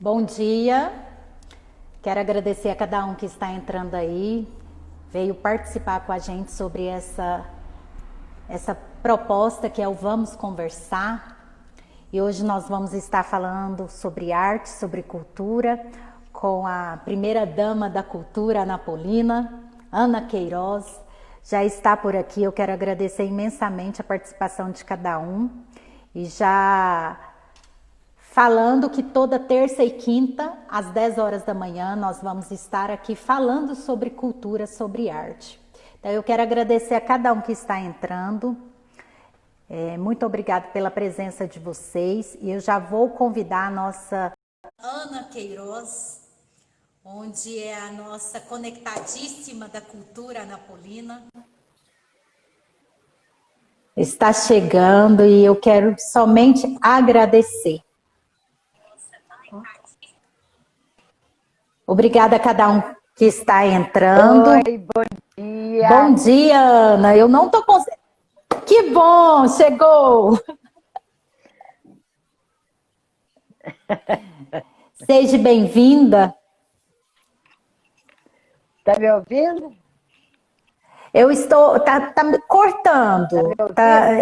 Bom dia, quero agradecer a cada um que está entrando aí, veio participar com a gente sobre essa proposta que é o Vamos Conversar. E hoje nós vamos estar falando sobre arte, sobre cultura, com a primeira dama da cultura anapolina, Ana Queiroz. Já está por aqui, eu quero agradecer imensamente a participação de cada um. E já falando que toda terça e quinta, às 10 horas da manhã, nós vamos estar aqui falando sobre cultura, sobre arte. Então eu quero agradecer a cada um que está entrando. Muito obrigada pela presença de vocês. E eu já vou convidar a nossa Ana Queiroz, onde é a nossa conectadíssima da cultura anapolina. Está chegando e eu quero somente agradecer. Obrigada a cada um que está entrando. Oi, bom dia. Bom dia, Ana. Eu não tô conseguindo. Que bom, chegou. Seja bem-vinda. Tá me ouvindo? Eu estou, tá me cortando.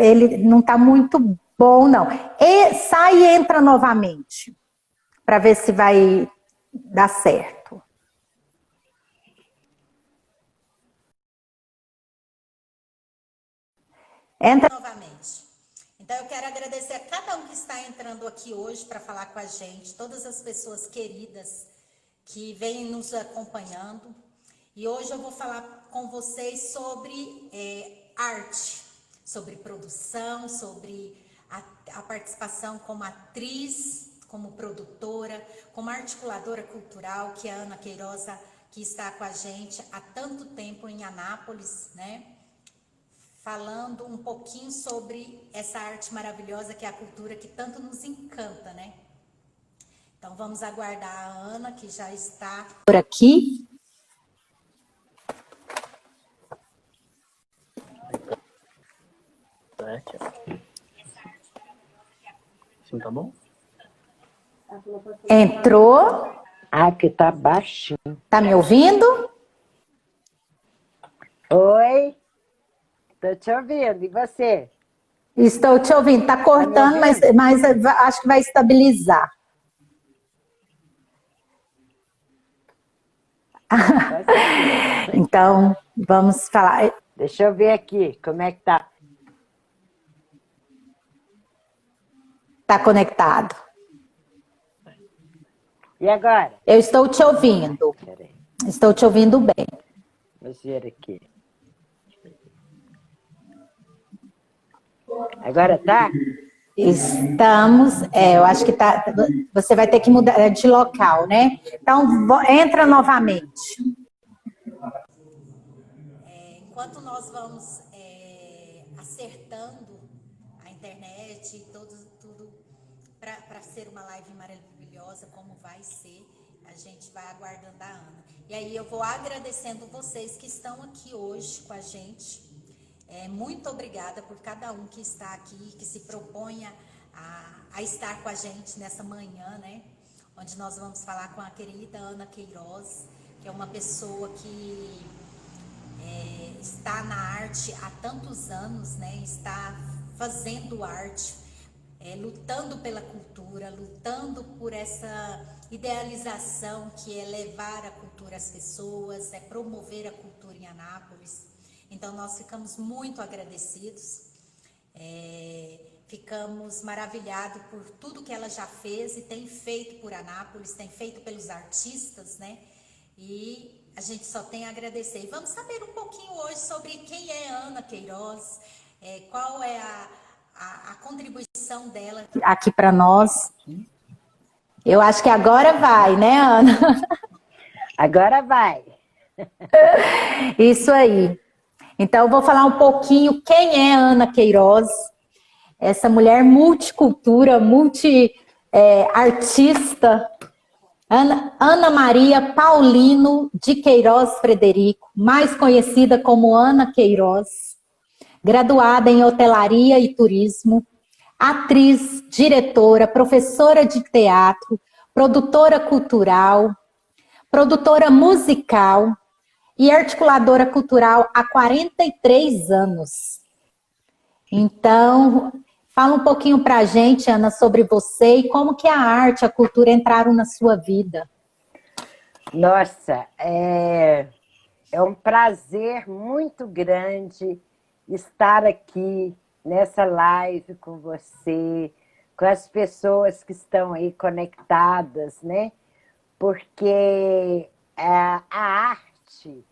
Ele não tá muito bom, não. E sai e entra novamente, para ver se vai dar certo. Entra novamente. Então eu quero agradecer a cada um que está entrando aqui hoje para falar com a gente, todas as pessoas queridas que vêm nos acompanhando. E hoje eu vou falar com vocês sobre arte, sobre produção, sobre a participação como atriz, como produtora, como articuladora cultural, que é a Ana Queiroz, que está com a gente há tanto tempo em Anápolis, né? Falando um pouquinho sobre essa arte maravilhosa que é a cultura que tanto nos encanta, né? Então vamos aguardar a Ana, que já está por aqui. Sim, tá bom? Entrou. Aqui tá baixinho. Tá me ouvindo? Oi, tô te ouvindo. E você? Estou te ouvindo. Tá cortando, mas acho que vai estabilizar. Então, vamos falar. Deixa eu ver aqui, como é que tá? Tá conectado. E agora? Eu estou te ouvindo. Peraí, Estou te ouvindo bem. vamos ver aqui. Agora tá? Estamos, eu acho que tá. Você vai ter que mudar de local, né? Então, entra novamente. Enquanto nós vamos acertando a internet e tudo para ser uma live maravilhosa, como vai ser, a gente vai aguardando a Ana. E aí eu vou agradecendo vocês que estão aqui hoje com a gente. Muito obrigada por cada um que está aqui, que se proponha a estar com a gente nessa manhã, né? Onde nós vamos falar com a querida Ana Queiroz, que é uma pessoa que está na arte há tantos anos, né? Está fazendo arte, lutando pela cultura, lutando por essa idealização que é levar a cultura às pessoas, é promover a cultura em Anápolis. Então nós ficamos muito agradecidos, ficamos maravilhados por tudo que ela já fez e tem feito por Anápolis, tem feito pelos artistas, né? E a gente só tem a agradecer. E vamos saber um pouquinho hoje sobre quem é Ana Queiroz, qual é a contribuição dela aqui para nós. Eu acho que agora vai, né, Ana? Agora vai. Isso aí. Então, eu vou falar um pouquinho quem é Ana Queiroz, essa mulher multicultura, multi-artista, Ana Maria Paulino de Queiroz Frederico, mais conhecida como Ana Queiroz, graduada em hotelaria e turismo, atriz, diretora, professora de teatro, produtora cultural, produtora musical e articuladora cultural há 43 anos. Então, fala um pouquinho para a gente, Ana, sobre você e como que a arte, a cultura entraram na sua vida. Nossa, é um prazer muito grande estar aqui nessa live com você, com as pessoas que estão aí conectadas, né? Porque a arte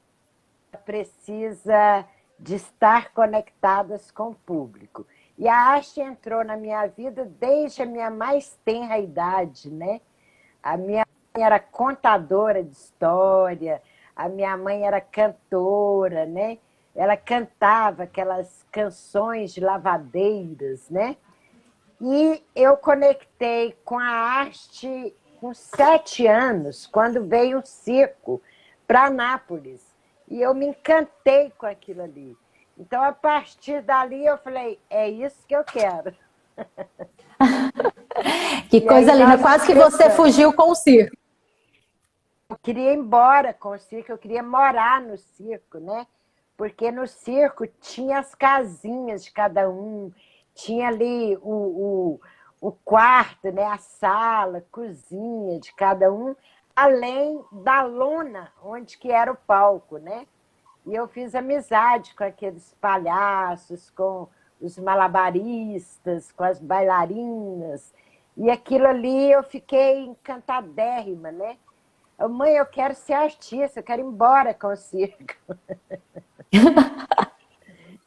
precisa de estar conectadas com o público. E a arte entrou na minha vida desde a minha mais tenra idade, né? A minha mãe era contadora de história, a minha mãe era cantora, né? Ela cantava aquelas canções de lavadeiras, né? E eu conectei com a arte com 7 anos, quando veio um circo para Anápolis. E eu me encantei com aquilo ali. Então, a partir dali, eu falei, é isso que eu quero. Que E coisa aí linda, nós quase que você começamos. fugiu com o circo. Eu queria ir embora com o circo, eu queria morar no circo, né? Porque no circo tinha as casinhas de cada um, tinha ali o quarto, né? A sala, a cozinha de cada um, além da lona, onde que era o palco, né? E eu fiz amizade com aqueles palhaços, com os malabaristas, com as bailarinas. E aquilo ali eu fiquei encantadérrima, né? Mãe, eu quero ser artista, eu quero ir embora com o circo.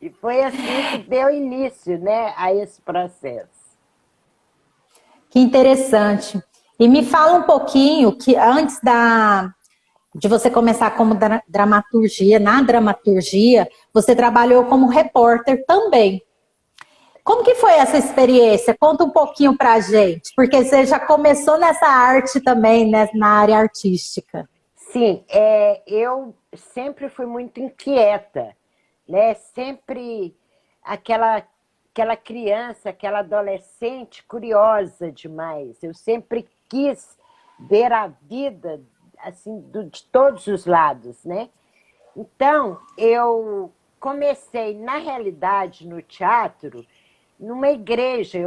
E foi assim que deu início, né, a esse processo. Que interessante. E me fala um pouquinho que antes de você começar como dramaturgia, na dramaturgia, você trabalhou como repórter também. Como que foi essa experiência? Conta um pouquinho pra gente, porque você já começou nessa arte também, né, na área artística. Sim, eu sempre fui muito inquieta, né? Sempre aquela criança, aquela adolescente curiosa demais. Eu sempre quis ver a vida assim de todos os lados, né? Então, eu comecei, na realidade, no teatro, numa igreja.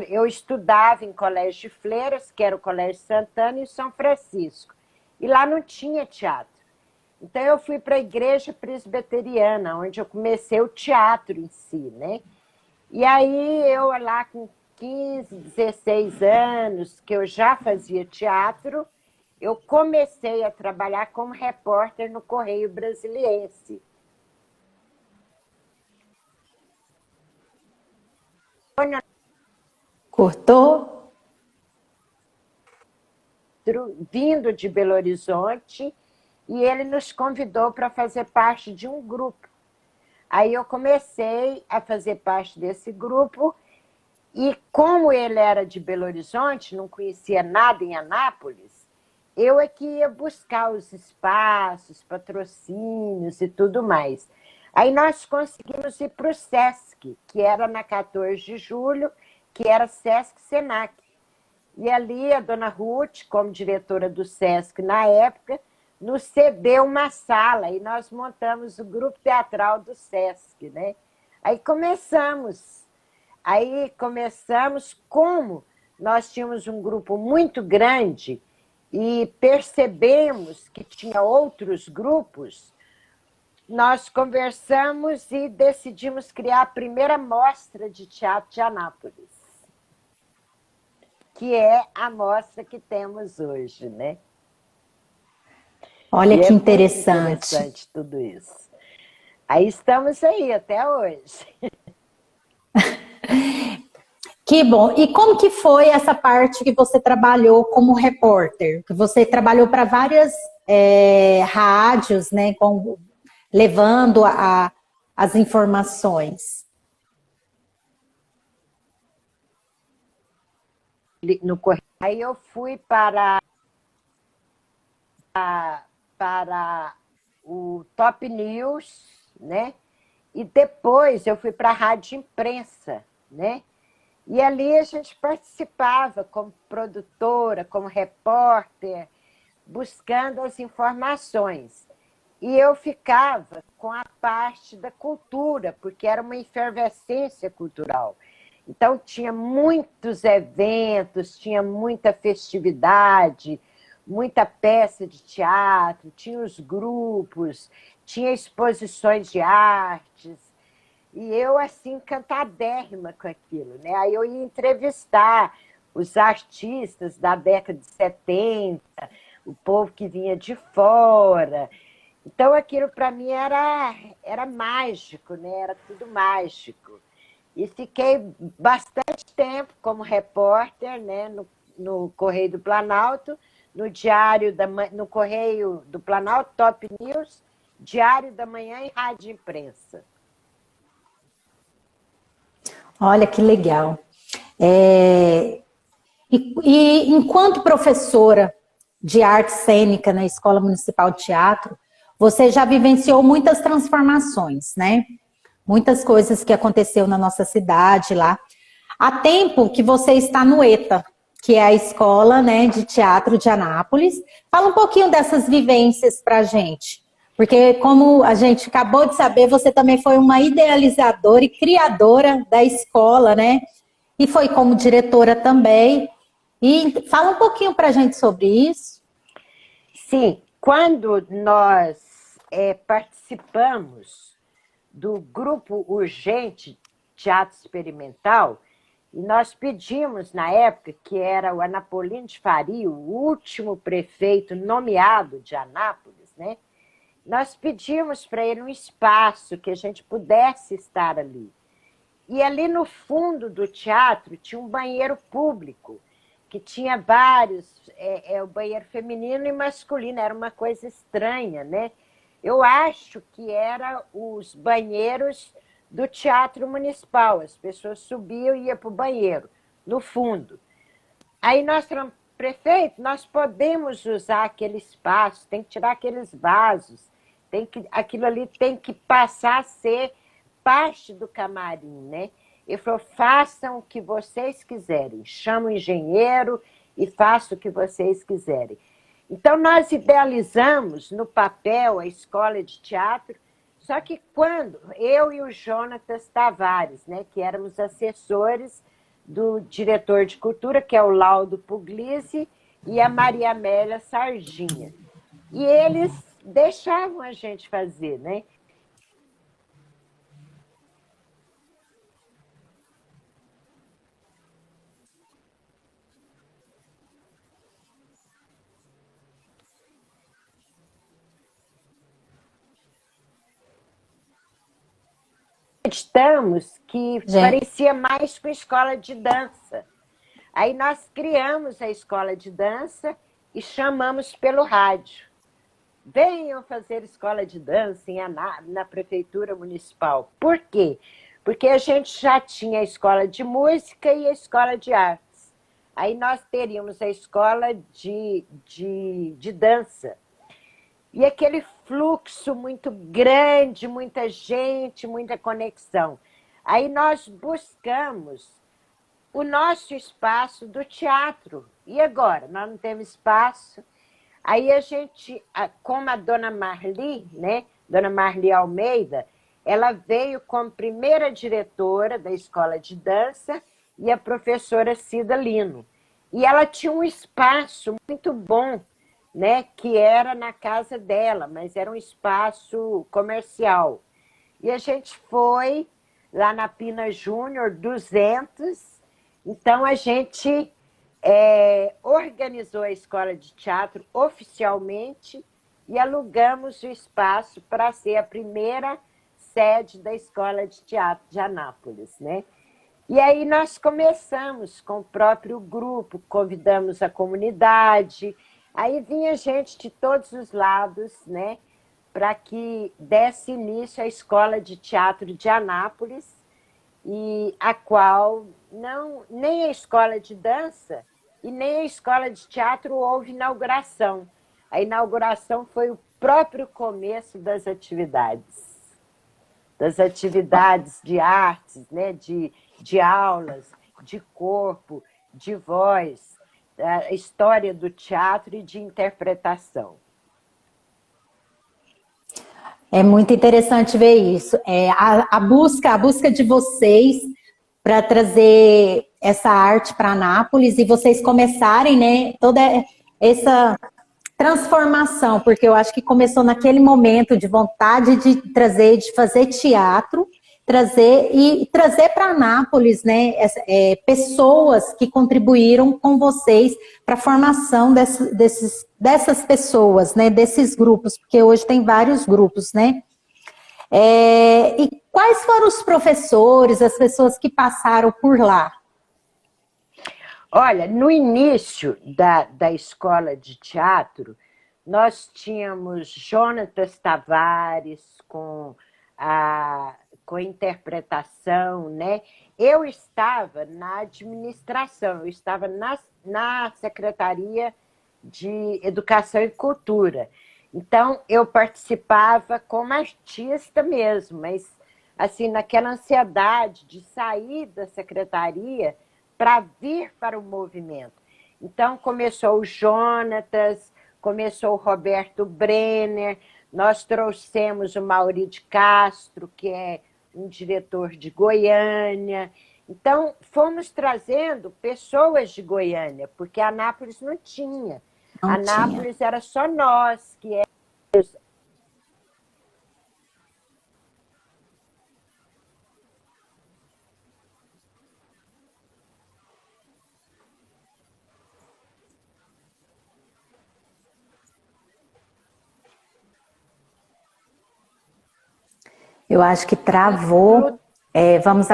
Eu estudava em colégio de freiras, que era o Colégio Santana, e São Francisco. E lá não tinha teatro. Então, eu fui para a igreja presbiteriana, onde eu comecei o teatro em si, né? E aí, eu lá com 15, 16 anos, que eu já fazia teatro, eu comecei a trabalhar como repórter no Correio Brasiliense. Cortou? Vindo de Belo Horizonte, e ele nos convidou para fazer parte de um grupo. Aí eu comecei a fazer parte desse grupo, e como ele era de Belo Horizonte, não conhecia nada em Anápolis, eu é que ia buscar os espaços, patrocínios e tudo mais. Aí nós conseguimos ir para o SESC, que era na 14 de julho, que era SESC Senac. E ali a dona Ruth, como diretora do SESC na época, nos cedeu uma sala e nós montamos o grupo teatral do SESC, né? Aí começamos como nós tínhamos um grupo muito grande e percebemos que tinha outros grupos, nós conversamos e decidimos criar a primeira mostra de teatro de Anápolis, que é a mostra que temos hoje, né? Olha E que é muito interessante. interessante tudo isso. Aí estamos aí até hoje. Que bom. E como que foi essa parte que você trabalhou como repórter? Que você trabalhou para várias rádios, né, levando as informações. No correio. Aí eu fui para o Top News, né? E depois eu fui para a Rádio Imprensa, né? E ali a gente participava como produtora, como repórter, buscando as informações. E eu ficava com a parte da cultura, porque era uma efervescência cultural. Então, tinha muitos eventos, tinha muita festividade, muita peça de teatro, tinha os grupos, tinha exposições de artes. E eu, assim, encantadérrima com aquilo, né? Aí eu ia entrevistar os artistas da década de 70, o povo que vinha de fora. Então, aquilo para mim era mágico, né? Era tudo mágico. E fiquei bastante tempo como repórter, né? No Correio do Planalto, no Correio do Planalto, Top News, Diário da Manhã e Rádio Imprensa. Olha que legal. E enquanto professora de arte cênica na Escola Municipal de Teatro, você já vivenciou muitas transformações, né? Muitas coisas que aconteceu na nossa cidade lá. Há tempo que você está no ETA, que é a Escola, né, de Teatro de Anápolis. Fala um pouquinho dessas vivências para a gente. Porque, como a gente acabou de saber, você também foi uma idealizadora e criadora da escola, né? E foi como diretora também. E fala um pouquinho para a gente sobre isso. Sim, quando nós participamos do grupo urgente Teatro Experimental, e nós pedimos, na época, que era o Anapolino de Faria, o último prefeito nomeado de Anápolis, né? Nós pedimos para ele um espaço que a gente pudesse estar ali. E ali no fundo do teatro tinha um banheiro público, que tinha vários, o banheiro feminino e masculino, era uma coisa estranha, né? Eu acho que eram os banheiros do Teatro Municipal, as pessoas subiam e iam para o banheiro, no fundo. Aí nós falamos, prefeito, nós podemos usar aquele espaço, tem que tirar aqueles vasos, aquilo ali tem que passar a ser parte do camarim, né? Ele falou, façam o que vocês quiserem, chama o engenheiro e façam o que vocês quiserem. Então, nós idealizamos no papel a escola de teatro, só que quando eu e o Jonatas Tavares, né, que éramos assessores do diretor de cultura, que é o Laudo Puglisi, e a Maria Amélia Sarginha. E eles deixavam a gente fazer, né? Acreditamos que parecia mais com a escola de dança. Aí nós criamos a escola de dança e chamamos pelo rádio. Venham fazer escola de dança na prefeitura municipal. Por quê? Porque a gente já tinha a escola de música e a escola de artes. Aí nós teríamos a escola de dança. E aquele fluxo muito grande, muita gente, muita conexão. Aí nós buscamos o nosso espaço do teatro. E agora? Nós não temos espaço. Aí a gente, como a dona Marli, né? Dona Marli Almeida, ela veio como primeira diretora da escola de dança e a professora Cida Lino. E ela tinha um espaço muito bom, né, que era na casa dela, mas era um espaço comercial. E a gente foi lá na Pina Júnior 200, então a gente organizou a escola de teatro oficialmente e alugamos o espaço para ser a primeira sede da Escola de Teatro de Anápolis, né? E aí nós começamos com o próprio grupo, convidamos a comunidade. Aí vinha gente de todos os lados, né, para que desse início à Escola de Teatro de Anápolis, e a qual nem a escola de dança e nem a escola de teatro houve inauguração. A inauguração foi o próprio começo das atividades de artes, né, de aulas. de corpo, de voz, a história do teatro e de interpretação. É muito interessante ver isso. A busca de vocês para trazer essa arte para Anápolis e vocês começarem, né, toda essa transformação, porque eu acho que começou naquele momento de vontade de trazer, de fazer teatro, trazer para Anápolis, né, pessoas que contribuíram com vocês para a formação dessas pessoas, né, desses grupos, porque hoje tem vários grupos, né? E quais foram os professores, as pessoas que passaram por lá? Olha, no início da escola de teatro, nós tínhamos Jonatas Tavares com a interpretação, né? Eu estava na administração, eu estava na Secretaria de Educação e Cultura. Então, eu participava como artista mesmo, mas assim, naquela ansiedade de sair da secretaria para vir para o movimento. Então, começou o Jonatas, começou o Roberto Brenner, nós trouxemos o Mauri de Castro, que é um diretor de Goiânia. Então, fomos trazendo pessoas de Goiânia, porque Anápolis não tinha. Anápolis era só nós, que éramos. Eu acho que travou. Vamos.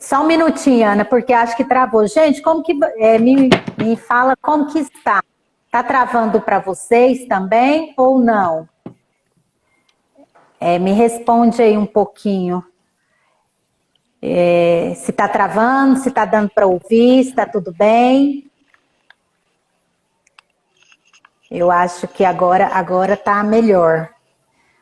Só um minutinho, Ana, porque acho que travou. Gente, como que me fala como que está? Está travando para vocês também ou não? Me responde aí um pouquinho. Se está travando, se está dando para ouvir, se está tudo bem. Eu acho que agora está melhor.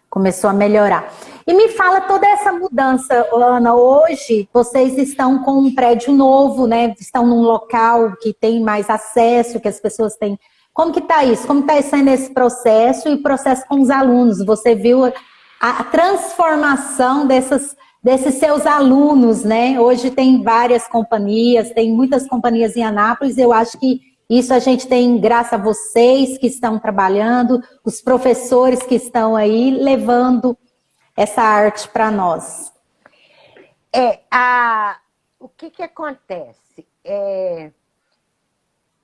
Começou a melhorar. E me fala toda essa mudança, Ana. Hoje vocês estão com um prédio novo, né? Estão num local que tem mais acesso, que as pessoas têm. Como que está isso? Como está sendo esse processo e o processo com os alunos? Você viu a transformação desses seus alunos, né? Hoje tem várias companhias, tem muitas companhias em Anápolis. Eu acho que isso a gente tem graças a vocês que estão trabalhando, os professores que estão aí levando essa arte para nós. O que acontece?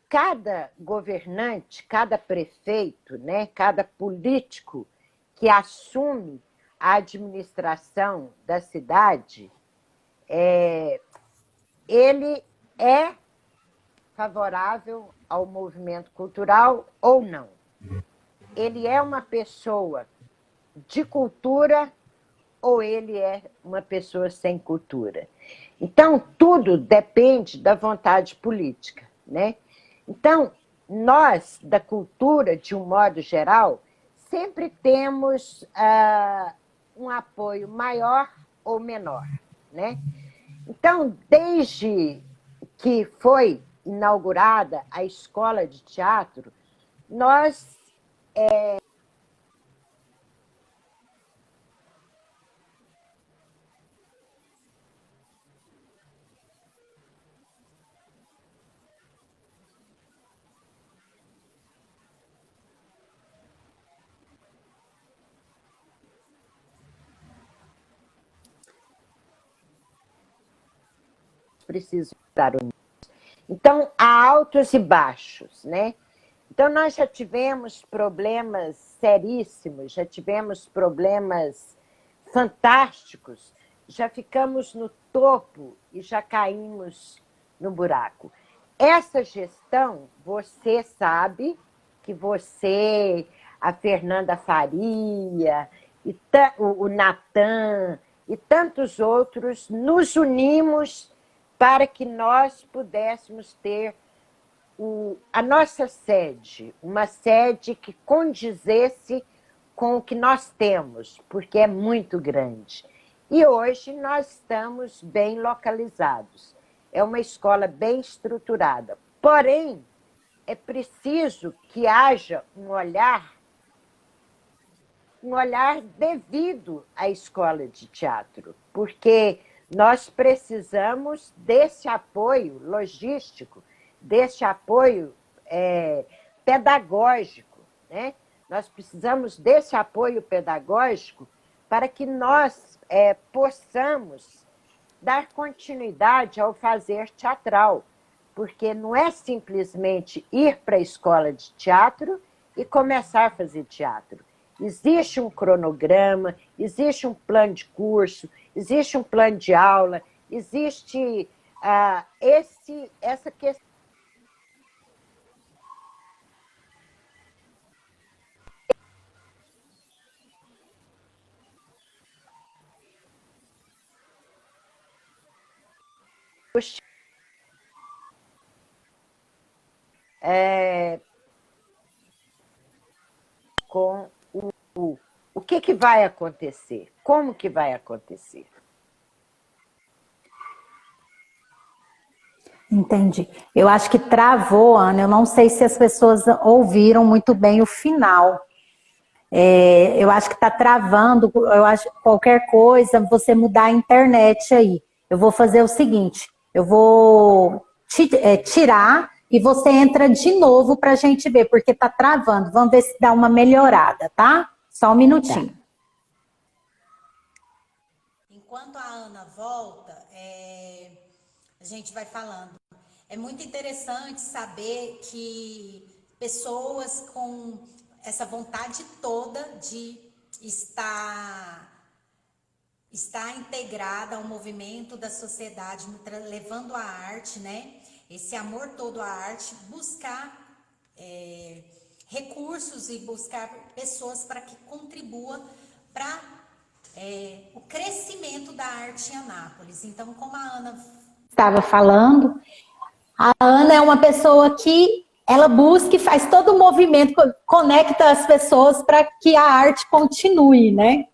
Cada governante, cada prefeito, né, cada político que assume a administração da cidade, ele é favorável ao movimento cultural ou não. Ele é uma pessoa de cultura ou ele é uma pessoa sem cultura. Então, tudo depende da vontade política, né? Então, nós, da cultura, de um modo geral, sempre temos um apoio maior ou menor, né? Então, desde que foi inaugurada a escola de teatro, nós precisamos dar o. Então, há altos e baixos, né? Então, nós já tivemos problemas seríssimos, já tivemos problemas fantásticos, já ficamos no topo e já caímos no buraco. Essa gestão, você sabe que você, a Fernanda Faria, o Natan e tantos outros, nos unimos para que nós pudéssemos ter a nossa sede, uma sede que condizesse com o que nós temos, porque é muito grande. E hoje nós estamos bem localizados. É uma escola bem estruturada. Porém, é preciso que haja um olhar devido à escola de teatro, porque nós precisamos desse apoio logístico, desse apoio pedagógico, né? Nós precisamos desse apoio pedagógico para que nós possamos dar continuidade ao fazer teatral, porque não é simplesmente ir para a escola de teatro e começar a fazer teatro. Existe um cronograma, existe um plano de curso, existe um plano de aula, existe essa questão. Com o que vai acontecer, como que vai acontecer. Entendi. Eu acho que travou, Ana. Eu não sei se as pessoas ouviram muito bem o final. Eu acho que está travando. Eu acho que qualquer coisa, você mudar a internet aí. Eu vou fazer o seguinte: eu vou tirar e você entra de novo para a gente ver, porque está travando. Vamos ver se dá uma melhorada, tá? Só um minutinho. Tá. Enquanto a Ana volta, a gente vai falando. É muito interessante saber que pessoas com essa vontade toda de estar integrada ao movimento da sociedade, levando a arte, né? Esse amor todo à arte, buscar recursos e buscar pessoas para que contribua para o crescimento da arte em Anápolis. Então, como a Ana estava falando, a Ana é uma pessoa que ela busca e faz todo o movimento, conecta as pessoas para que a arte continue, né?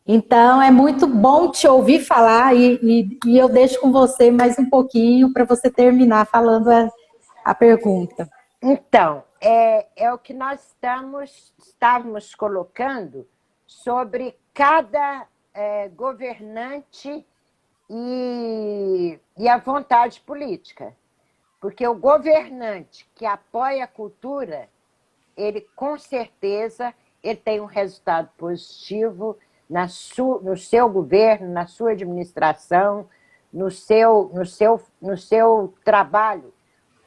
Então, é muito bom te ouvir falar e eu deixo com você mais um pouquinho para você terminar falando a pergunta. Então, é o que nós estávamos colocando sobre cada governante e a vontade política. Porque o governante que apoia a cultura, ele com certeza ele tem um resultado positivo no seu governo, na sua administração, no seu trabalho,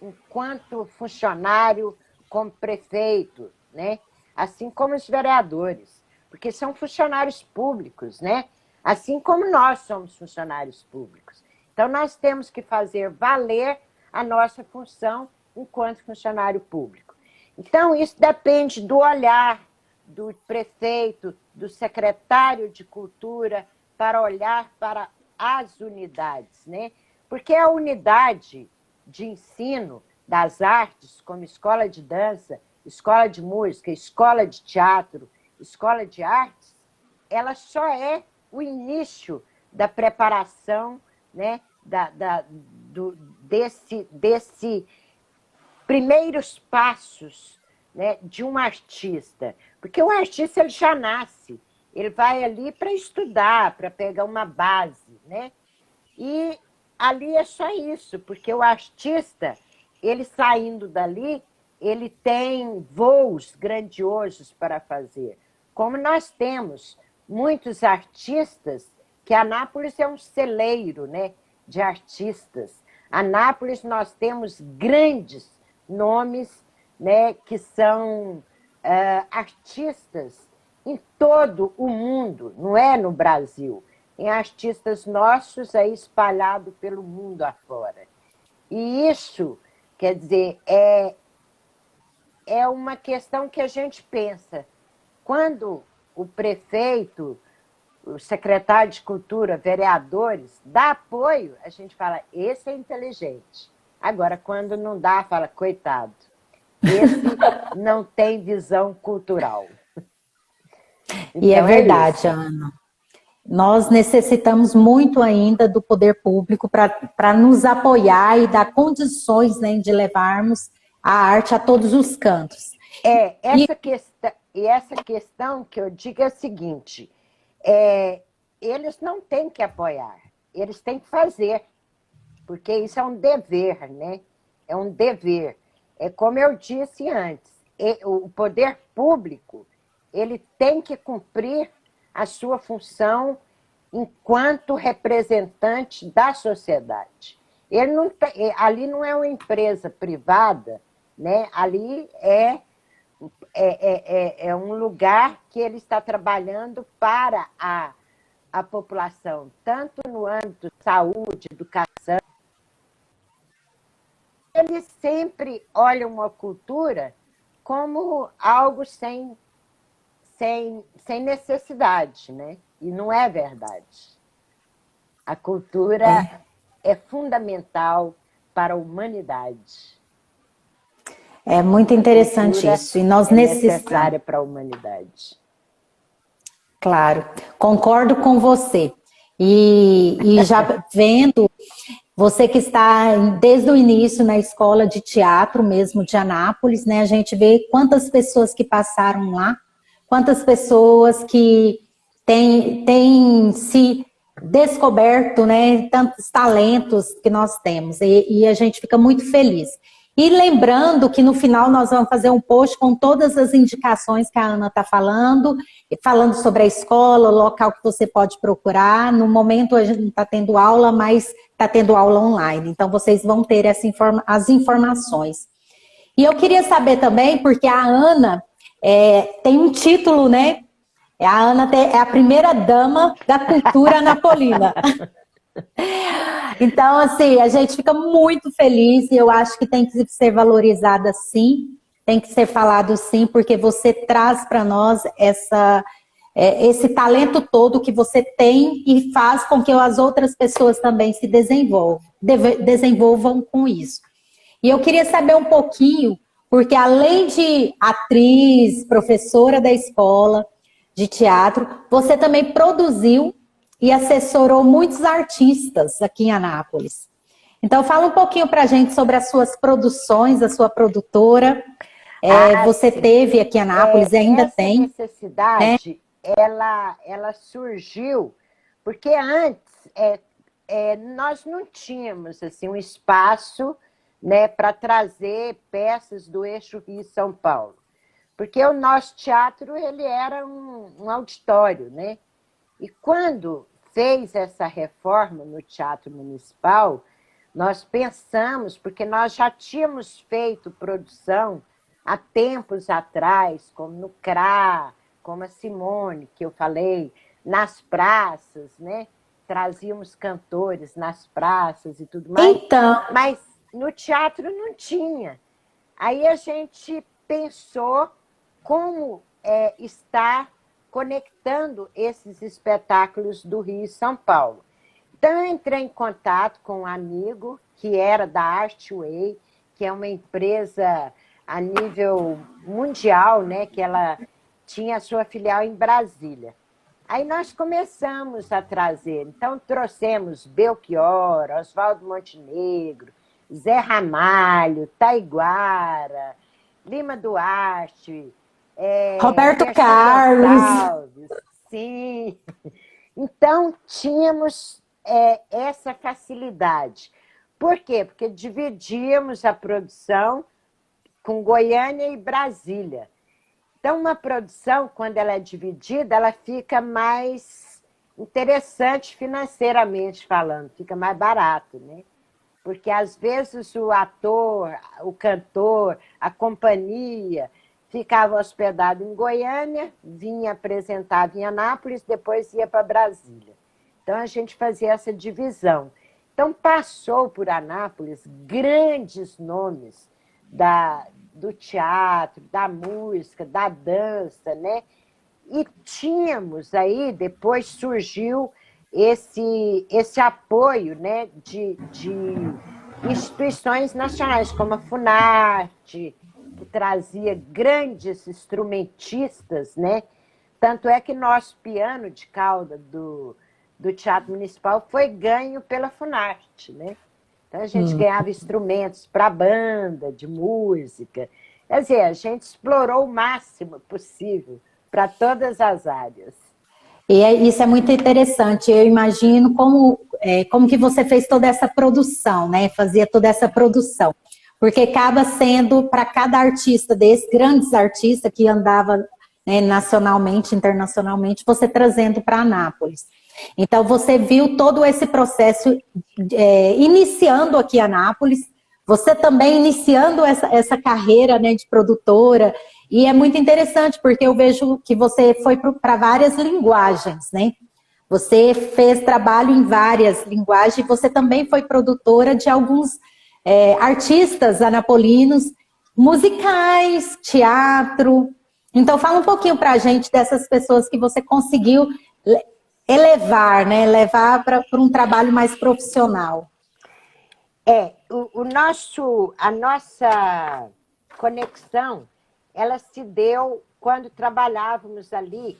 enquanto funcionário, como prefeito, né? Assim como os vereadores, porque são funcionários públicos, né? Assim como nós somos funcionários públicos. Então, nós temos que fazer valer a nossa função enquanto funcionário público. Então, isso depende do olhar do prefeito, do secretário de Cultura, para olhar para as unidades, né? Porque a unidade de ensino das artes, como escola de dança, escola de música, escola de teatro, escola de artes, ela só é o início da preparação, né, desse primeiros passos, né, de um artista. Porque o artista ele já nasce, ele vai ali para estudar, para pegar uma base, né? E ali é só isso, porque o artista, ele saindo dali, ele tem voos grandiosos para fazer. Como nós temos muitos artistas, que Anápolis é um celeiro, né, de artistas. Anápolis nós temos grandes nomes, né, que são artistas em todo o mundo, não é no Brasil. Tem artistas nossos aí espalhados pelo mundo afora. E isso, quer dizer, é uma questão que a gente pensa. Quando o prefeito, o secretário de Cultura, vereadores, dá apoio, a gente fala, esse é inteligente. Agora, quando não dá, fala, coitado, esse não tem visão cultural. E é Então, verdade, isso. Ana. Nós necessitamos muito ainda do poder público para nos apoiar e dar condições, né, de levarmos a arte a todos os cantos. E Essa questão que eu digo é a seguinte: eles não têm que apoiar, eles têm que fazer, porque isso é um dever, né? É um dever. É como eu disse antes, o poder público ele tem que cumprir a sua função enquanto representante da sociedade. Ele não ali não é uma empresa privada, né? Ali é um lugar que ele está trabalhando para a população, tanto no âmbito de saúde, educação. Eles sempre olham a cultura como algo sem necessidade, né? E não é verdade. A cultura é fundamental para a humanidade. é muito interessante isso. E nós necessitamos. Necessária para a humanidade. Claro, concordo com você. E já vendo, você que está desde o início na escola de teatro mesmo de Anápolis, né? A gente vê quantas pessoas que passaram lá, quantas pessoas que têm se descoberto, né? Tantos talentos que nós temos. E a gente fica muito feliz. E lembrando que no final nós vamos fazer um post com todas as indicações que a Ana está falando sobre a escola, o local que você pode procurar. No momento a gente não está tendo aula, mas está tendo aula online. Então vocês vão ter as informações. E eu queria saber também, porque a Ana tem um título, né? A Ana é a primeira dama da cultura napolina. Então, assim, a gente fica muito feliz e eu acho que tem que ser valorizada sim, tem que ser falado sim, porque você traz para nós esse talento todo que você tem e faz com que as outras pessoas também se desenvolvam com isso. E eu queria saber um pouquinho, porque além de atriz, professora da escola de teatro, você também produziu e assessorou muitos artistas aqui em Anápolis. Então, fala um pouquinho para a gente sobre as suas produções, a sua produtora. Você sim. teve aqui em Anápolis e ainda tem. Essa necessidade, ela surgiu porque antes nós não tínhamos assim, um espaço, né, para trazer peças do eixo Rio-São Paulo. Porque o nosso teatro ele era um auditório, né? E quando fez essa reforma no Teatro Municipal, nós pensamos, porque nós já tínhamos feito produção há tempos atrás, como no CRA, como a Simone, que eu falei, nas praças, né? Trazíamos cantores nas praças e tudo mais. Então, mas no teatro não tinha. Aí a gente pensou como estar conectando esses espetáculos do Rio e São Paulo. Então, eu entrei em contato com um amigo que era da Artway, que é uma empresa a nível mundial, né, que ela tinha a sua filial em Brasília. Aí nós começamos a trazer, então trouxemos Belchior, Oswaldo Montenegro, Zé Ramalho, Taiguara, Lima Duarte, Roberto Dercy Carlos. Gonçalves, sim. Então, tínhamos essa facilidade. Por quê? Porque dividíamos a produção com Goiânia e Brasília. Então, uma produção, quando ela é dividida, ela fica mais interessante financeiramente falando, fica mais barato, né? Porque, às vezes, o ator, o cantor, a companhia ficava hospedado em Goiânia, vinha apresentar em Anápolis, depois ia para Brasília. Então, a gente fazia essa divisão. Então, passou por Anápolis grandes nomes do teatro, da música, da dança, né? E tínhamos aí, depois surgiu esse apoio, né, de instituições nacionais, como a Funarte, que trazia grandes instrumentistas, né, Tanto é que nosso piano de cauda do Teatro Municipal foi ganho pela Funarte, né? Então a gente ganhava instrumentos para banda, de música. Quer dizer, a gente explorou o máximo possível para todas as áreas. E isso é muito interessante. Eu imagino como que você fez toda essa produção, né? Fazia toda essa produção. Porque acaba sendo, para cada artista desse, grandes artistas que andava, né, nacionalmente, internacionalmente, você trazendo para Anápolis. Então, você viu todo esse processo iniciando aqui em Anápolis, você também iniciando essa carreira, né, de produtora, e é muito interessante, porque eu vejo que você foi para várias linguagens, né? Você fez trabalho em várias linguagens, você também foi produtora de alguns artistas anapolinos, musicais, teatro. Então, fala um pouquinho para a gente dessas pessoas que você conseguiu elevar, né? Levar para um trabalho mais profissional. A nossa conexão, ela se deu quando trabalhávamos ali.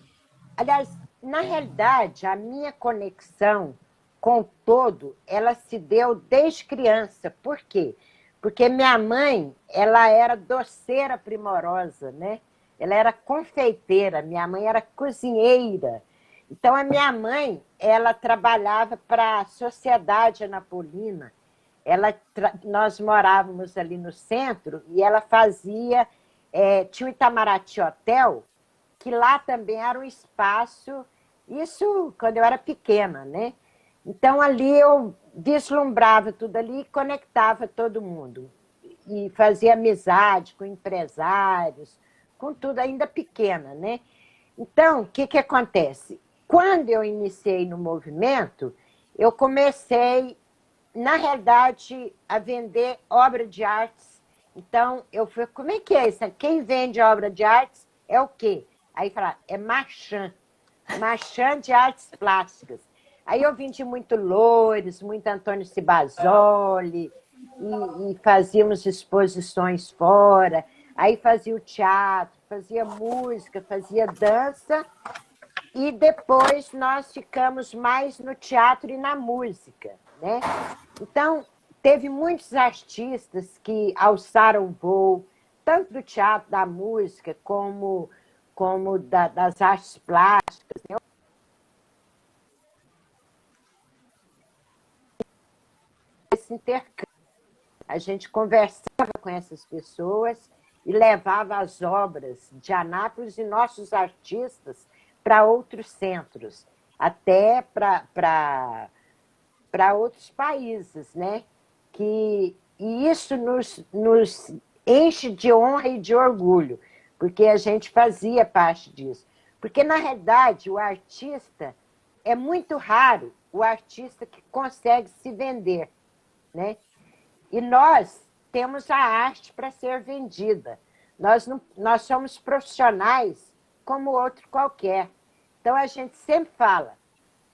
Aliás, na realidade, a minha conexão com o todo, ela se deu desde criança. Por quê? Porque minha mãe, ela era doceira primorosa, né? Ela era confeiteira, minha mãe era cozinheira. Então, a minha mãe, ela trabalhava para a Sociedade Anapolina. Nós morávamos ali no centro e ela fazia... tinha o Itamaraty Hotel, que lá também era um espaço... Isso quando eu era pequena, né? Então, ali eu vislumbrava tudo ali e conectava todo mundo. E fazia amizade com empresários, com tudo ainda pequena, né? Então, o que acontece? Quando eu iniciei no movimento, eu comecei, na realidade, a vender obra de artes. Então, eu falei, como é que é isso? Quem vende obra de artes é o quê? Aí falaram, é marchand de artes plásticas. Aí eu vendi muito Loures, muito Antônio Cibasoli, e fazíamos exposições fora. Aí fazia o teatro, fazia música, fazia dança. E depois nós ficamos mais no teatro e na música, né? Então, teve muitos artistas que alçaram o voo, tanto do teatro, da música, como das artes plásticas, né? Esse intercâmbio. A gente conversava com essas pessoas e levava as obras de Anápolis e nossos artistas para outros centros, até para outros países, né? E isso nos enche de honra e de orgulho, porque a gente fazia parte disso. Porque, na realidade, o artista, é muito raro o artista que consegue se vender, né? E nós temos a arte para ser vendida. Nós somos profissionais como outro qualquer. Então, a gente sempre fala,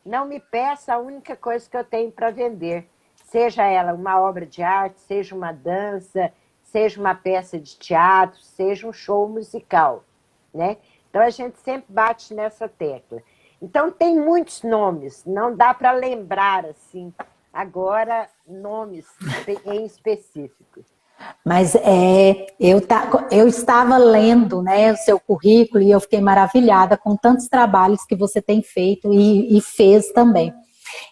não me peça a única coisa que eu tenho para vender, seja ela uma obra de arte, seja uma dança, seja uma peça de teatro, seja um show musical, né? Então, a gente sempre bate nessa tecla. Então, tem muitos nomes, não dá para lembrar, assim, agora, nomes em específico. Mas eu estava lendo, né, o seu currículo e eu fiquei maravilhada com tantos trabalhos que você tem feito e fez também.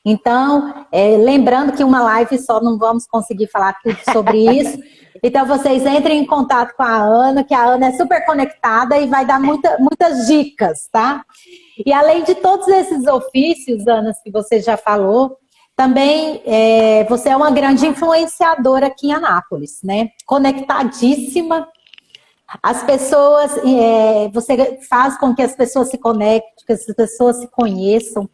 Então, lembrando que uma live só não vamos conseguir falar tudo sobre isso. Então, vocês entrem em contato com a Ana, que a Ana é super conectada e vai dar muitas dicas, tá? E além de todos esses ofícios, Ana, que você já falou, também você é uma grande influenciadora aqui em Anápolis, né? Conectadíssima. As pessoas, você faz com que as pessoas se conectem, que as pessoas se conheçam.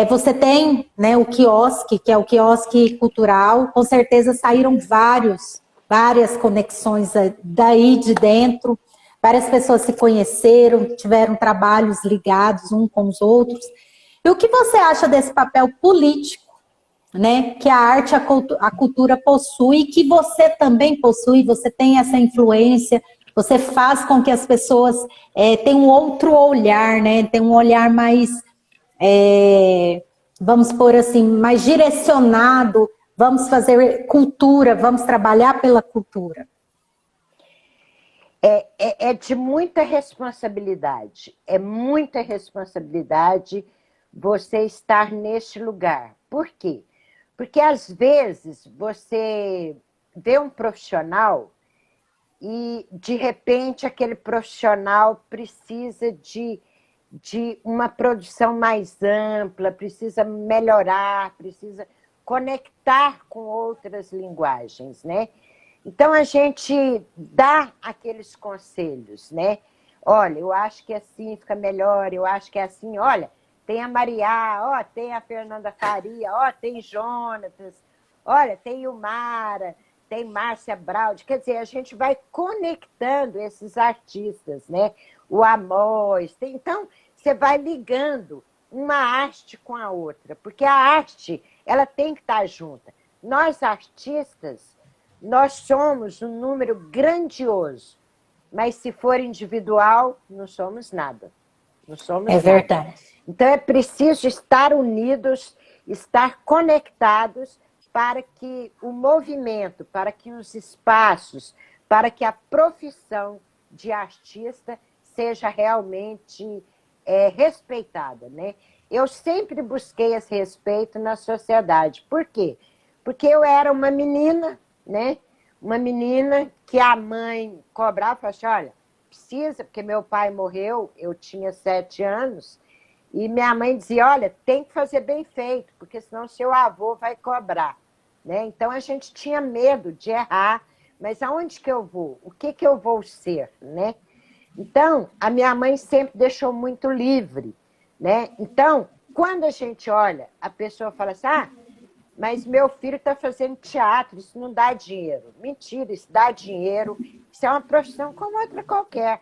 Você tem, né, o quiosque, que é o quiosque cultural, com certeza saíram várias conexões daí de dentro, várias pessoas se conheceram, tiveram trabalhos ligados uns com os outros. E o que você acha desse papel político, né, que a arte e a cultura possui, e que você também possui, você tem essa influência você faz com que as pessoas tenham um outro olhar, né? Tenham um olhar mais, vamos pôr assim, mais direcionado, vamos fazer cultura, vamos trabalhar pela cultura. É de muita responsabilidade, é muita responsabilidade você estar neste lugar. Por quê? Porque às vezes você vê um profissional e de repente aquele profissional precisa de uma produção mais ampla, precisa melhorar, precisa conectar com outras linguagens, né? Então, a gente dá aqueles conselhos, né? Olha, eu acho que assim fica melhor, eu acho que é assim. Olha, tem a Maria, ó, tem a Fernanda Faria, ó, tem Jonatas, olha, tem o Mara, tem Márcia Braud. Quer dizer, a gente vai conectando esses artistas, né? O Amós. Então, você vai ligando uma arte com a outra, porque a arte, ela tem que estar junta. Nós, artistas, nós somos um número grandioso, mas se for individual, não somos nada. Não somos nada. Verdade. Então é preciso estar unidos, estar conectados para que o movimento, para que os espaços, para que a profissão de artista seja realmente respeitada, né? Eu sempre busquei esse respeito na sociedade. Por quê? Porque eu era uma menina, né? Uma menina que a mãe cobrava, falava assim, olha, precisa, porque meu pai morreu, eu tinha 7 anos, e minha mãe dizia, olha, tem que fazer bem feito, porque senão seu avô vai cobrar, né? Então a gente tinha medo de errar, mas aonde que eu vou? O que que eu vou ser, né? Então, a minha mãe sempre deixou muito livre, né? Então, quando a gente olha, a pessoa fala assim, mas meu filho está fazendo teatro, isso não dá dinheiro. Mentira, isso dá dinheiro. Isso é uma profissão como outra qualquer.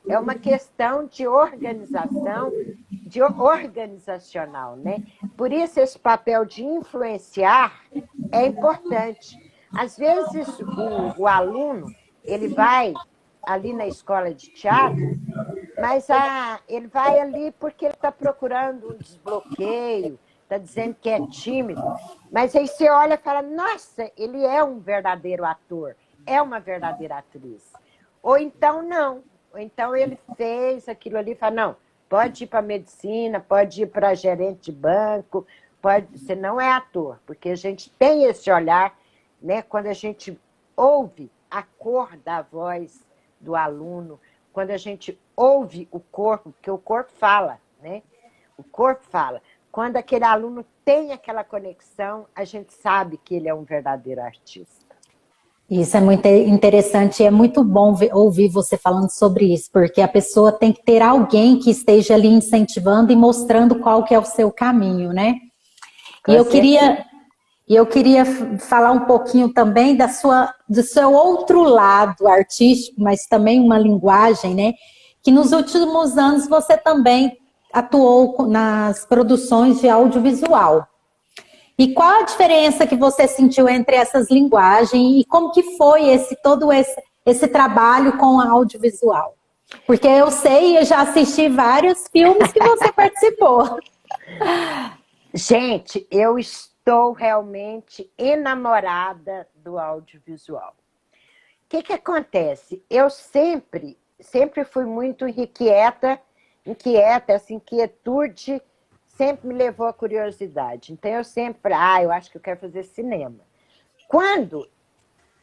É uma questão de organização, de organizacional, né? Por isso, esse papel de influenciar é importante. Às vezes, o aluno, ele vai ali na escola de teatro, mas ele vai ali porque ele está procurando um desbloqueio, está dizendo que é tímido. Mas aí você olha e fala, nossa, ele é um verdadeiro ator, é uma verdadeira atriz. Ou então não. Ou então ele fez aquilo ali e fala, não, pode ir para medicina, pode ir para gerente de banco, você não é ator, porque a gente tem esse olhar, né, quando a gente ouve a cor da voz do aluno, quando a gente ouve o corpo, porque o corpo fala, né? O corpo fala. Quando aquele aluno tem aquela conexão, a gente sabe que ele é um verdadeiro artista. Isso é muito interessante e é muito bom ouvir você falando sobre isso, porque a pessoa tem que ter alguém que esteja ali incentivando e mostrando qual que é o seu caminho, né? E eu queria falar um pouquinho também do seu outro lado artístico, mas também uma linguagem, né? Que nos últimos anos você também atuou nas produções de audiovisual. E qual a diferença que você sentiu entre essas linguagens e como que foi todo esse trabalho com a audiovisual? Porque eu sei, eu já assisti vários filmes que você participou. Gente, eu estou realmente enamorada do audiovisual. O que acontece? Eu sempre fui muito inquieta, essa inquietude sempre me levou à curiosidade. Então, eu sempre, eu acho que eu quero fazer cinema. Quando,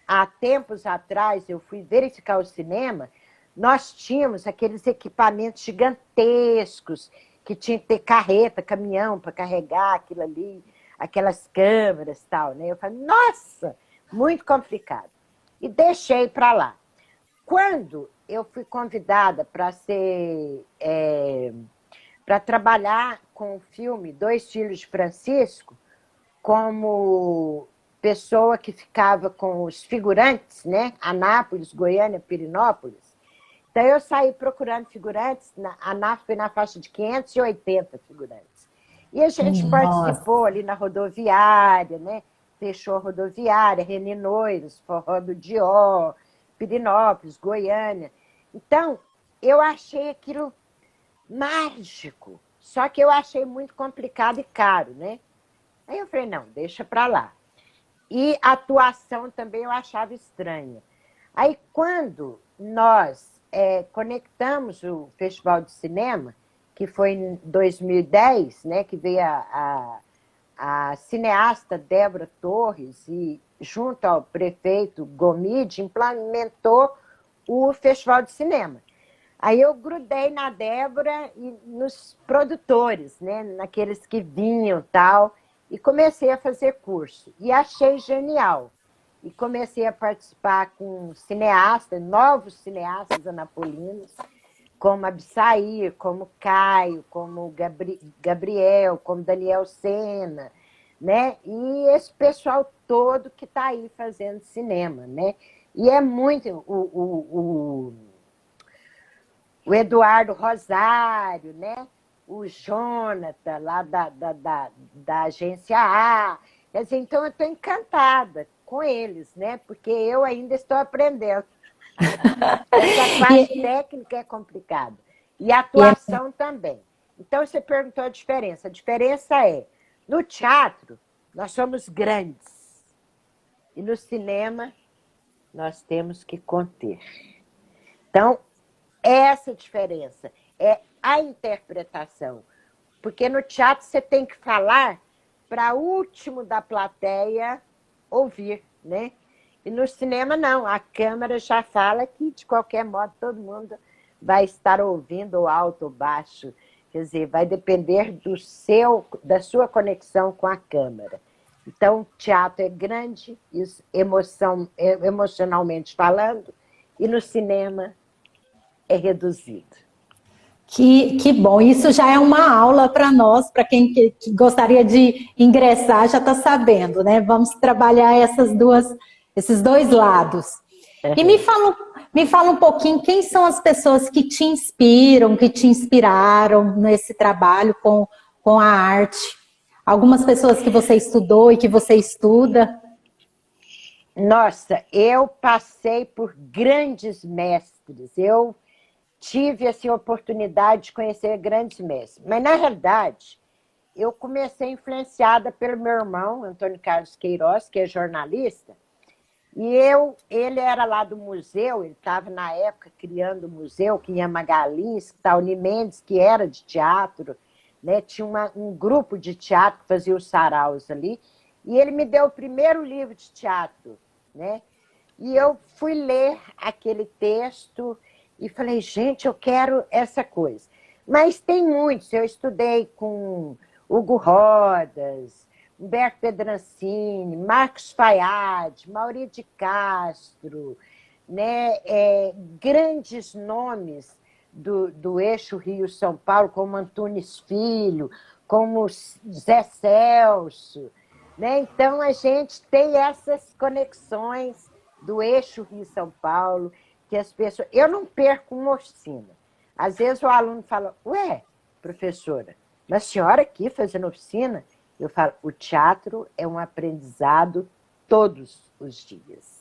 há tempos atrás, eu fui verificar o cinema, nós tínhamos aqueles equipamentos gigantescos, que tinha que ter carreta, caminhão para carregar aquilo ali, aquelas câmeras e tal, né? Eu falei, nossa, muito complicado. E deixei para lá. Quando eu fui convidada para para trabalhar com o filme Dois Filhos de Francisco, como pessoa que ficava com os figurantes, né? Anápolis, Goiânia, Pirinópolis. Então, eu saí procurando figurantes, a ANAF foi na faixa de 580 figurantes. E a gente participou ali na rodoviária, né? Fechou a rodoviária, Reni Noiros, Forró do Dió, Pirinópolis, Goiânia. Então, eu achei aquilo mágico, só que eu achei muito complicado e caro, né? Aí eu falei, não, deixa para lá. E a atuação também eu achava estranha. Aí, quando nós conectamos o Festival de Cinema, que foi em 2010, né, que veio a cineasta Débora Torres e, junto ao prefeito Gomide, implementou o Festival de Cinema. Aí eu grudei na Débora e nos produtores, né, naqueles que vinham e tal, e comecei a fazer curso. E achei genial. E comecei a participar com cineastas, novos cineastas anapolinos, como Absair, como Caio, como Gabriel, como Daniel Sena, né? E esse pessoal todo que está aí fazendo cinema, né? E é muito o Eduardo Rosário, né? O Jonathan, lá da agência A. Quer dizer, então eu estou encantada com eles, né? Porque eu ainda estou aprendendo. Essa parte técnica é complicada. E a atuação também. Então, você perguntou a diferença. A diferença é, no teatro, nós somos grandes. E no cinema, nós temos que conter. Então, essa diferença é a interpretação. Porque no teatro você tem que falar para o último da plateia ouvir, né? E no cinema, não. A câmera já fala que, de qualquer modo, todo mundo vai estar ouvindo, ou alto ou baixo. Quer dizer, vai depender da sua conexão com a câmera. Então, o teatro é grande, emocionalmente falando, e no cinema é reduzido. Que bom, isso já é uma aula para nós, para quem que gostaria de ingressar, já está sabendo, né? Vamos trabalhar esses dois lados. E me fala um pouquinho, quem são as pessoas que te inspiram, que te inspiraram nesse trabalho com a arte? Algumas pessoas que você estudou e que você estuda? Nossa, eu passei por grandes mestres, eu tive essa oportunidade de conhecer grandes mestres. Mas, na realidade, eu comecei influenciada pelo meu irmão, Antônio Carlos Queiroz, que é jornalista, e ele era lá do museu, ele estava, na época, criando o museu, que ia Magalhães, que tá, Unimendes, que era de teatro, né? Tinha um grupo de teatro que fazia os saraus ali, e ele me deu o primeiro livro de teatro, né? E eu fui ler aquele texto e falei, gente, eu quero essa coisa. Mas tem muitos, eu estudei com Hugo Rodas, Humberto Pedrancini, Marcos Fayad, Mauri de Castro, né? Grandes nomes do eixo Rio-São Paulo, como Antunes Filho, como Zé Celso, né? Então, a gente tem essas conexões do eixo Rio-São Paulo, que as pessoas... Eu não perco uma oficina. Às vezes o aluno fala, ué, professora, mas a senhora aqui fazendo oficina? Eu falo, o teatro é um aprendizado todos os dias.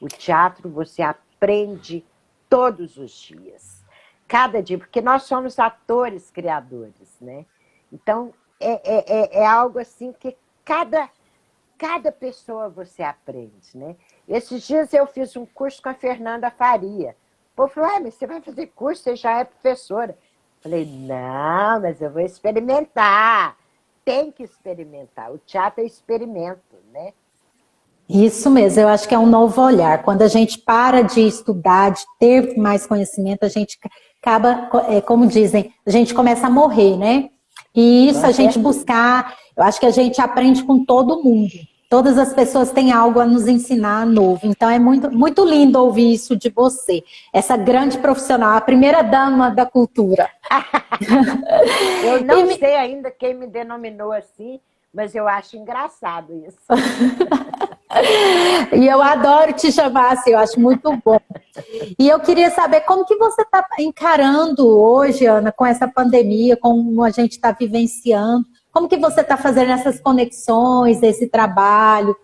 O teatro você aprende todos os dias. Cada dia, porque nós somos atores criadores, né? Então, é algo assim que cada pessoa você aprende, né? Esses dias eu fiz um curso com a Fernanda Faria. O povo falou, mas você vai fazer curso, você já é professora. Falei, não, mas eu vou experimentar. Tem que experimentar. O teatro é experimento, né? Isso mesmo, eu acho que é um novo olhar. Quando a gente para de estudar, de ter mais conhecimento, a gente acaba, como dizem, a gente começa a morrer, né? E isso a gente buscar, eu acho que a gente aprende com todo mundo. Todas as pessoas têm algo a nos ensinar novo. Então é muito, muito lindo ouvir isso de você. Essa grande profissional, a primeira dama da cultura. Eu não sei ainda quem me denominou assim, mas eu acho engraçado isso. E eu adoro te chamar assim, eu acho muito bom. E eu queria saber como que você está encarando hoje, Ana, com essa pandemia, como a gente está vivenciando, como que você está fazendo essas conexões, esse trabalho,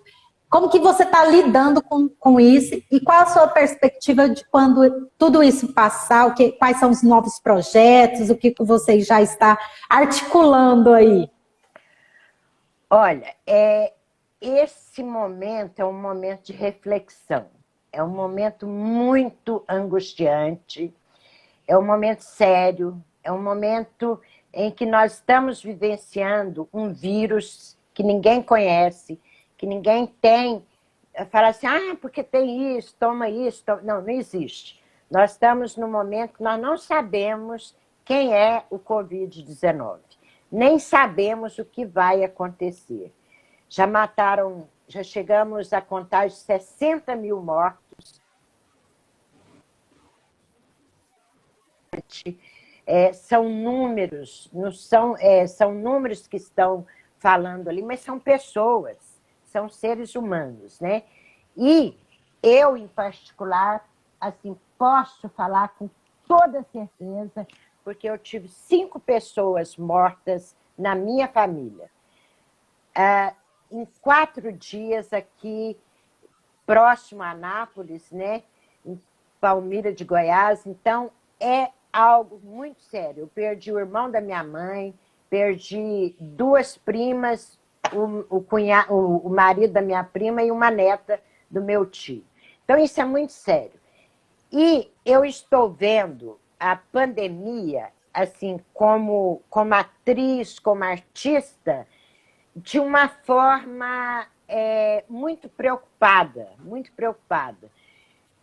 Como que você está lidando com isso e qual a sua perspectiva de quando tudo isso passar, quais são os novos projetos, o que você já está articulando aí? Olha, esse momento é um momento de reflexão, é um momento muito angustiante, é um momento sério, é um momento em que nós estamos vivenciando um vírus que ninguém conhece, que ninguém tem. Fala assim, porque tem isso, toma isso. Não, não existe. Nós estamos num momento que nós não sabemos quem é o Covid-19. Nem sabemos o que vai acontecer. Já chegamos a contar de 60 mil mortos. São números, não são números que estão falando ali, mas são pessoas, são seres humanos, né? E eu, em particular, assim, posso falar com toda certeza, porque eu tive 5 pessoas mortas na minha família. Em 4 dias aqui, próximo a Anápolis, né? Em Palmira de Goiás, então é algo muito sério. Eu perdi o irmão da minha mãe, perdi 2 primas, o marido da minha prima e uma neta do meu tio. Então, isso é muito sério. E eu estou vendo a pandemia, assim, como atriz, como artista, de uma forma muito preocupada, muito preocupada.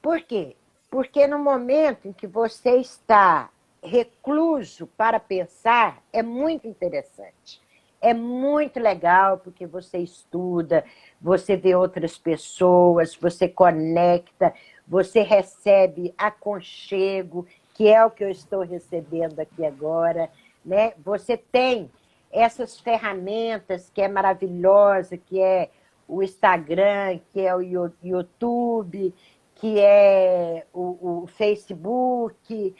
Por quê? Porque no momento em que você está recluso para pensar, é muito interessante. É muito legal, porque você estuda, você vê outras pessoas, você conecta, você recebe aconchego, que é o que eu estou recebendo aqui agora, né? Você tem essas ferramentas que é maravilhosa, que é o Instagram, que é o YouTube, que é o Facebook,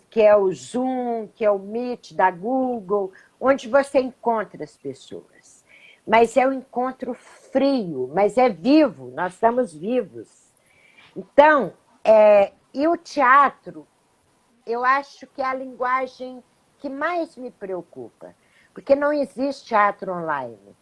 que é o Zoom, que é o Meet da Google, onde você encontra as pessoas. Mas é um encontro frio, mas é vivo, nós estamos vivos. Então, e o teatro, eu acho que é a linguagem que mais me preocupa, porque não existe teatro online,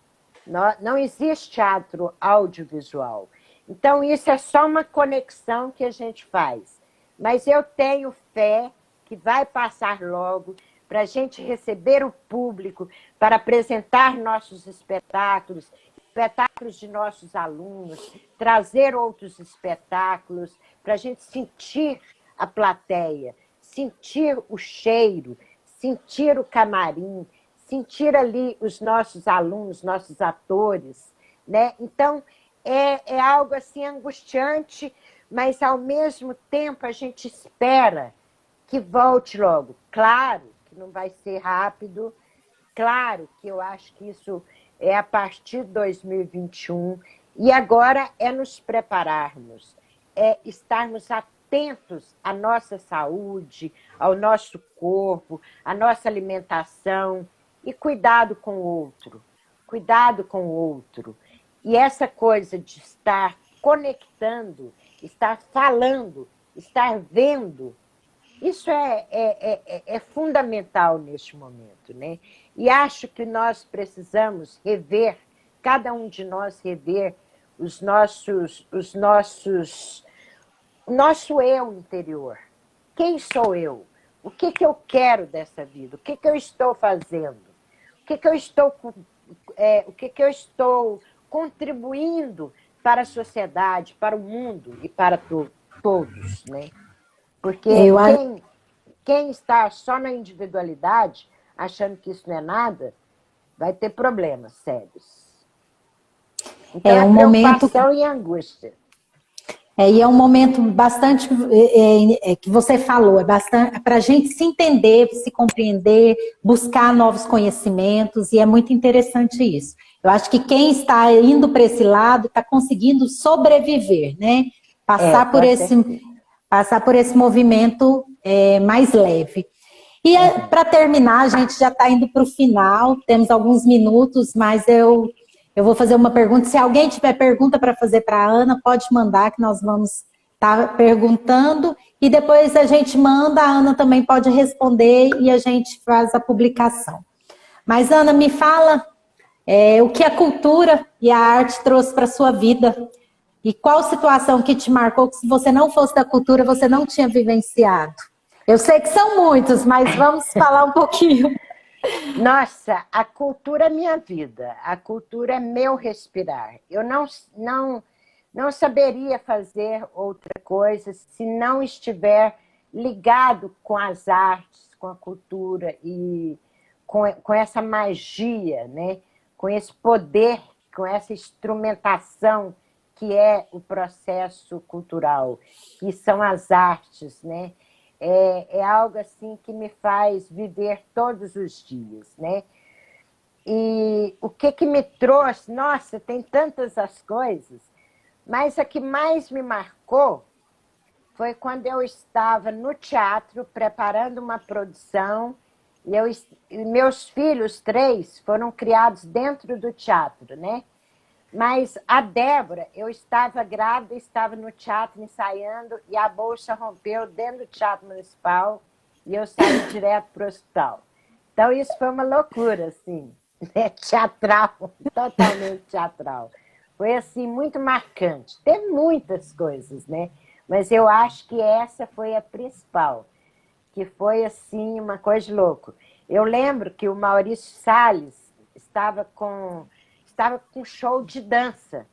não existe teatro audiovisual. Então, isso é só uma conexão que a gente faz. Mas eu tenho fé que vai passar logo para a gente receber o público, para apresentar nossos espetáculos, espetáculos de nossos alunos, trazer outros espetáculos, para a gente sentir a plateia, sentir o cheiro, sentir o camarim, sentir ali os nossos alunos, nossos atores, né? Então, é algo assim angustiante, mas ao mesmo tempo a gente espera que volte logo. Claro que não vai ser rápido, claro que eu acho que isso é a partir de 2021, e agora é nos prepararmos, é estarmos atentos à nossa saúde, ao nosso corpo, à nossa alimentação, e cuidado com o outro, cuidado com o outro. E essa coisa de estar conectando, estar falando, estar vendo, isso é fundamental neste momento, né? E acho que nós precisamos rever, cada um de nós rever o nosso eu interior. Quem sou eu? O que eu quero dessa vida? O que eu estou fazendo? O que eu estou contribuindo para a sociedade, para o mundo e para todos, né? Porque quem está só na individualidade, achando que isso não é nada, vai ter problemas sérios. Então, é um momento e angústia. E é um momento bastante, que você falou, é bastante para a gente se entender, se compreender, buscar novos conhecimentos, e é muito interessante isso. Eu acho que quem está indo para esse lado está conseguindo sobreviver, né? Passar por esse movimento mais leve. E para terminar, a gente já está indo para o final, temos alguns minutos, mas eu Eu vou fazer uma pergunta. Se alguém tiver pergunta para fazer para a Ana, pode mandar, que nós vamos estar perguntando. E depois a gente manda, a Ana também pode responder e a gente faz a publicação. Mas, Ana, me fala o que a cultura e a arte trouxe para a sua vida. E qual situação que te marcou que se você não fosse da cultura, você não tinha vivenciado? Eu sei que são muitos, mas vamos falar um pouquinho. Nossa, a cultura é minha vida, a cultura é meu respirar. Eu não saberia fazer outra coisa se não estiver ligado com as artes, com a cultura e com essa magia, né? Com esse poder, com essa instrumentação que é o processo cultural, que são as artes, né? É algo assim que me faz viver todos os dias, né? E o que me trouxe? Nossa, tem tantas as coisas, mas a que mais me marcou foi quando eu estava no teatro preparando uma produção e meus filhos, 3, foram criados dentro do teatro, né? Mas a Débora, eu estava grávida, estava no teatro ensaiando e a bolsa rompeu dentro do Teatro Municipal e eu saí direto para o hospital. Então isso foi uma loucura, assim, né? Teatral, totalmente teatral. Foi assim, muito marcante. Tem muitas coisas, né? Mas eu acho que essa foi a principal, que foi assim, uma coisa de louco. Eu lembro que o Maurício Salles estava com show de dança.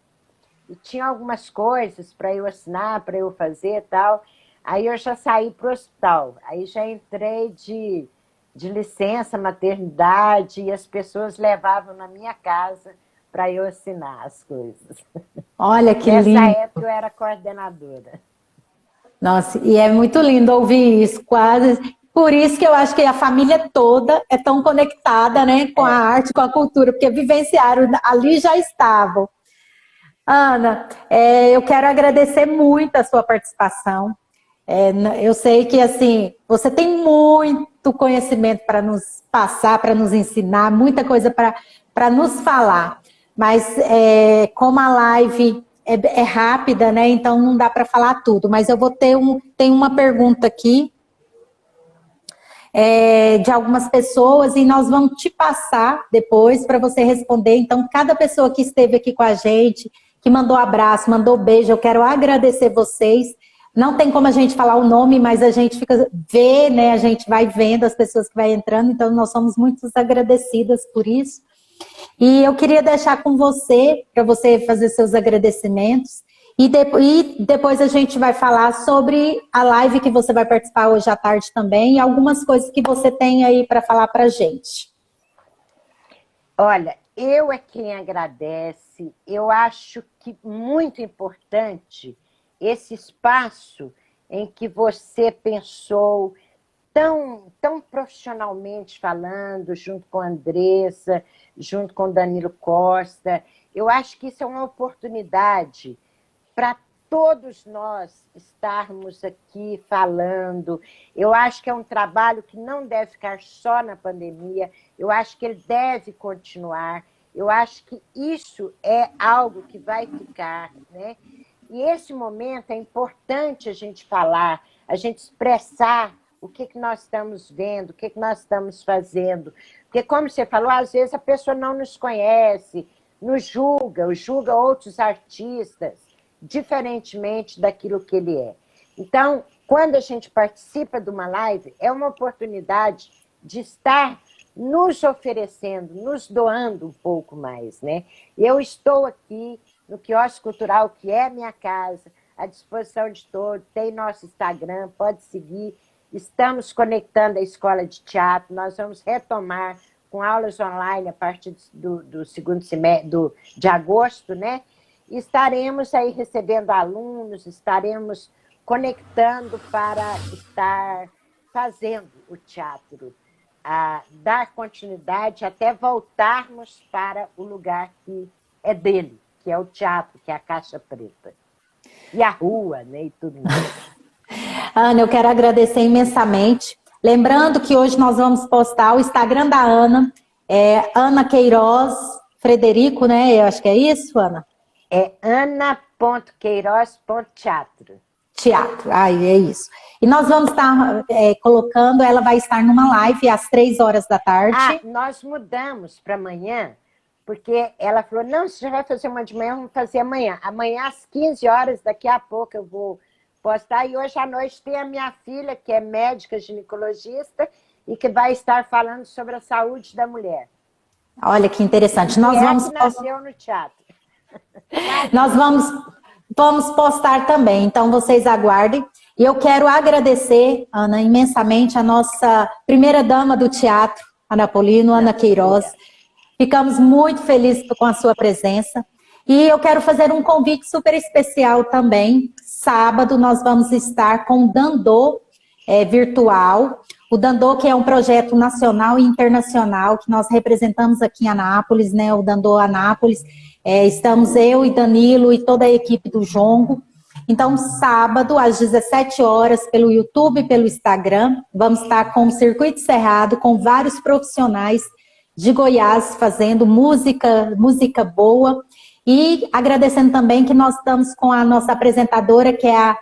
E tinha algumas coisas para eu assinar, para eu fazer e tal. Aí eu já saí para o hospital. Aí já entrei de licença, maternidade, e as pessoas levavam na minha casa para eu assinar as coisas. Olha que lindo. Nessa época eu era coordenadora. Nossa, e é muito lindo ouvir isso, quase. Por isso que eu acho que a família toda é tão conectada, né, com a arte, com a cultura, porque vivenciaram, ali já estavam. Ana, eu quero agradecer muito a sua participação. Eu sei que, assim, você tem muito conhecimento para nos passar, para nos ensinar, muita coisa para nos falar. Mas, como a live é rápida, né, então não dá para falar tudo. Mas eu vou ter tem uma pergunta aqui, de algumas pessoas, e nós vamos te passar depois para você responder. Então, cada pessoa que esteve aqui com a gente, que mandou abraço, mandou beijo, eu quero agradecer vocês. Não tem como a gente falar o nome, mas a gente vê, né? A gente vai vendo as pessoas que vai entrando, então nós somos muito agradecidas por isso. E eu queria deixar com você, para você fazer seus agradecimentos. E depois a gente vai falar sobre a live que você vai participar hoje à tarde também e algumas coisas que você tem aí para falar para a gente. Olha, eu é quem agradece. Eu acho que muito importante esse espaço em que você pensou tão profissionalmente falando, junto com a Andressa, junto com o Danilo Costa. Eu acho que isso é uma oportunidade para todos nós estarmos aqui falando. Eu acho que é um trabalho que não deve ficar só na pandemia, eu acho que ele deve continuar, eu acho que isso é algo que vai ficar, né? E esse momento é importante a gente falar, a gente expressar o que nós estamos vendo, o que nós estamos fazendo. Porque, como você falou, às vezes a pessoa não nos conhece, nos julga outros artistas, diferentemente daquilo que ele é. Então, quando a gente participa de uma live, é uma oportunidade de estar nos oferecendo, nos doando um pouco mais, né? Eu estou aqui no Quiosque Cultural, que é minha casa, à disposição de todos, tem nosso Instagram, pode seguir. Estamos conectando a escola de teatro, nós vamos retomar com aulas online a partir do segundo semestre de agosto, né? Estaremos aí recebendo alunos, estaremos conectando para estar fazendo o teatro, dar continuidade até voltarmos para o lugar que é dele, que é o teatro, que é a Caixa Preta. E a rua, né, e tudo mais. Ana, eu quero agradecer imensamente. Lembrando que hoje nós vamos postar o Instagram da Ana, Ana Queiroz Frederico, né? Eu acho que é isso, Ana? É ana.queiroz.teatro. Teatro, aí é isso. E nós vamos estar colocando, ela vai estar numa live às 3 horas da tarde. Ah, nós mudamos para amanhã, porque ela falou, não, você já vai fazer uma de manhã, vamos fazer amanhã. Amanhã às 15 horas, daqui a pouco eu vou postar. E hoje à noite tem a minha filha, que é médica ginecologista, e que vai estar falando sobre a saúde da mulher. Olha que interessante. Nós vamos que nasceu no teatro. Nós vamos postar também, então vocês aguardem. E eu quero agradecer, Ana, imensamente a nossa primeira dama do teatro, Ana Paulino, Ana Queiroz. Ficamos muito felizes com a sua presença. E eu quero fazer um convite super especial também. Sábado nós vamos estar com o Dandô virtual. O Dandô, que é um projeto nacional e internacional que nós representamos aqui em Anápolis, né? O Dandô Anápolis. Estamos eu e Danilo e toda a equipe do Jongo. Então, sábado, às 17 horas, pelo YouTube e pelo Instagram, vamos estar com o Circuito Cerrado, com vários profissionais de Goiás fazendo música boa. E agradecendo também que nós estamos com a nossa apresentadora, que é a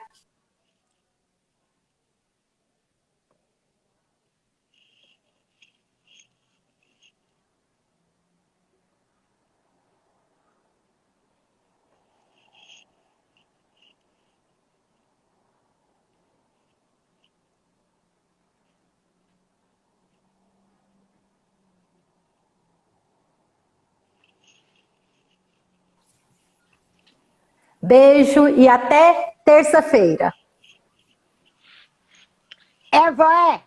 Beijo e até terça-feira. Vó,